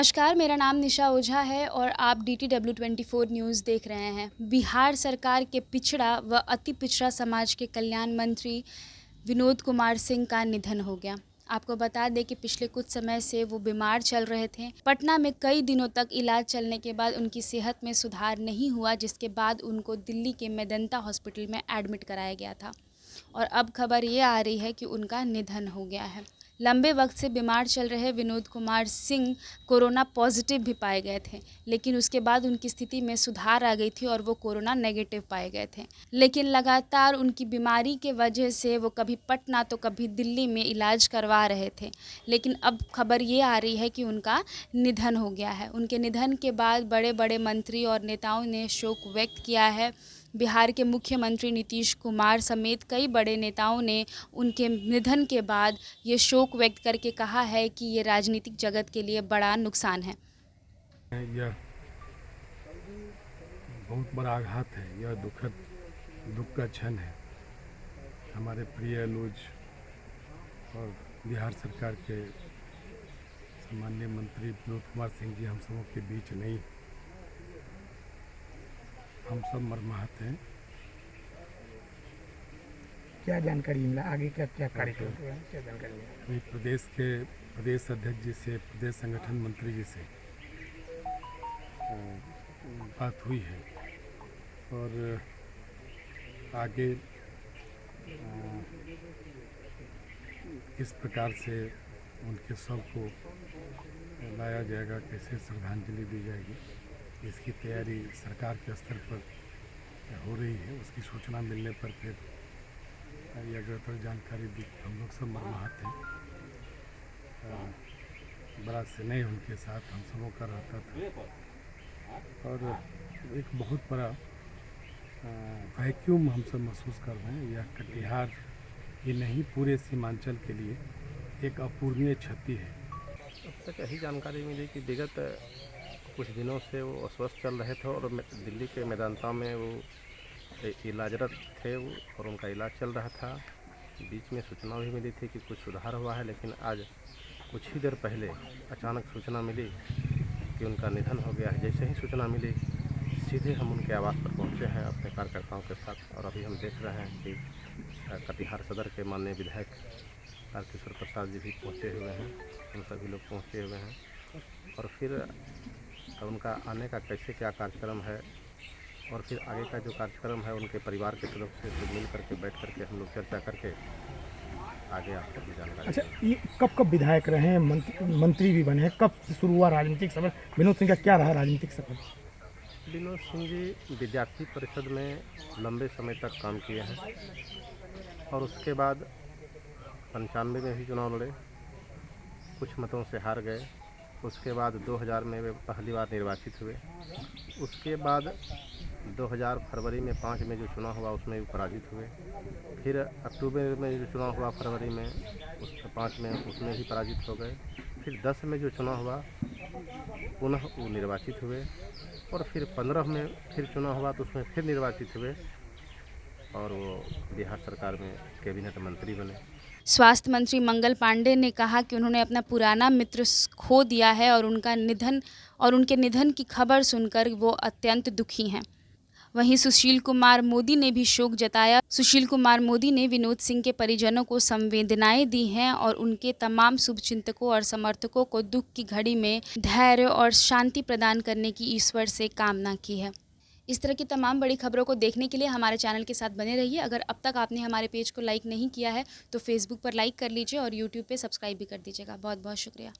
नमस्कार, मेरा नाम निशा ओझा है और आप DTW24 न्यूज़ देख रहे हैं। बिहार सरकार के पिछड़ा व अति पिछड़ा समाज के कल्याण मंत्री विनोद कुमार सिंह का निधन हो गया। आपको बता दें कि पिछले कुछ समय से वो बीमार चल रहे थे। पटना में कई दिनों तक इलाज चलने के बाद उनकी सेहत में सुधार नहीं हुआ, जिसके बाद उनको दिल्ली के मेदांता हॉस्पिटल में एडमिट कराया गया था और अब खबर ये आ रही है कि उनका निधन हो गया है। लंबे वक्त से बीमार चल रहे विनोद कुमार सिंह कोरोना पॉजिटिव भी पाए गए थे, लेकिन उसके बाद उनकी स्थिति में सुधार आ गई थी और वो कोरोना नेगेटिव पाए गए थे। लेकिन लगातार उनकी बीमारी के वजह से वो कभी पटना तो कभी दिल्ली में इलाज करवा रहे थे, लेकिन अब खबर ये आ रही है कि उनका निधन हो गया है। उनके निधन के बाद बड़े बड़े मंत्री और नेताओं ने शोक व्यक्त किया है। बिहार के मुख्यमंत्री नीतीश कुमार समेत कई बड़े नेताओं ने उनके निधन के बाद ये शोक व्यक्त करके कहा है कि ये राजनीतिक जगत के लिए बड़ा नुकसान है। यह बहुत बड़ा आघात है, यह दुख का क्षण है। हमारे प्रिय अनुज और बिहार सरकार के सम्माननीय मंत्री विनोद कुमार सिंह जी हम सबों के बीच नहीं, हम सब मर्माहत हैं। क्या जानकारी मिला, आगे का क्या कार्यक्रम है, क्या जानकारी मिला? अभी प्रदेश के प्रदेश अध्यक्ष जी से, प्रदेश संगठन मंत्री जी से बात हुई है और आगे किस प्रकार से उनके शव को लाया जाएगा, कैसे श्रद्धांजलि दी जाएगी, इसकी तैयारी सरकार के स्तर पर हो रही है। उसकी सूचना मिलने पर फिर यह अग्रतर जानकारी दी। हम लोग सब मर्माहत हैं। बड़ा स्नेह उनके साथ हम सबों का रहता था और एक बहुत बड़ा वैक्यूम हम सब महसूस कर रहे हैं। यह कटिहार ही नहीं, पूरे सीमांचल के लिए एक अपूरणीय क्षति है। अब तक यही जानकारी मिली कि विगत कुछ दिनों से वो अस्वस्थ चल रहे थे और दिल्ली के मेदांता में वो इलाजरत थे वो, और उनका इलाज चल रहा था। बीच में सूचना भी मिली थी कि कुछ सुधार हुआ है, लेकिन आज कुछ ही देर पहले अचानक सूचना मिली कि उनका निधन हो गया है। जैसे ही सूचना मिली सीधे हम उनके आवास पर पहुंचे हैं अपने कार्यकर्ताओं के साथ, और अभी हम देख रहे हैं कि कटिहार सदर के माननीय विधायक तारकिशोर प्रसाद जी भी पहुँचे हुए हैं, हम सभी लोग पहुँचे हुए हैं। और फिर उनका आने का कैसे क्या कार्यक्रम है और फिर आगे का जो कार्यक्रम है उनके परिवार के तरफ से तो मिल करके बैठ करके हम लोग चर्चा करके आगे आपको भी जानकारी। अच्छा, ये कब विधायक रहे हैं, मंत्री भी बने हैं, कब शुरू हुआ राजनीतिक सफर? विनोद सिंह का क्या रहा राजनीतिक सफर? विनोद सिंह जी विद्यार्थी परिषद में लंबे समय तक काम किए हैं और उसके बाद 95 में भी चुनाव लड़े, कुछ मतों से हार गए। उसके बाद 2000 में वे पहली बार निर्वाचित हुए। उसके बाद 2000 फरवरी में 5 में जो चुनाव हुआ उसमें भी पराजित हुए। फिर अक्टूबर में जो चुनाव हुआ फरवरी में, उस 5 में उसमें भी पराजित हो गए। फिर 10 में जो चुनाव हुआ पुनः वो निर्वाचित हुए और फिर 15 में फिर चुनाव हुआ तो उसमें फिर निर्वाचित हुए और वो बिहार सरकार में कैबिनेट मंत्री बने। स्वास्थ्य मंत्री मंगल पांडे ने कहा कि उन्होंने अपना पुराना मित्र खो दिया है और उनके निधन की खबर सुनकर वो अत्यंत दुखी हैं। वहीं सुशील कुमार मोदी ने भी शोक जताया। सुशील कुमार मोदी ने विनोद सिंह के परिजनों को संवेदनाएं दी हैं और उनके तमाम शुभचिंतकों और समर्थकों को दुख की घड़ी में धैर्य और शांति प्रदान करने की ईश्वर से कामना की है। इस तरह की तमाम बड़ी खबरों को देखने के लिए हमारे चैनल के साथ बने रहिए। अगर अब तक आपने हमारे पेज को लाइक नहीं किया है तो फेसबुक पर लाइक कर लीजिए और यूट्यूब पे सब्सक्राइब भी कर दीजिएगा। बहुत बहुत शुक्रिया।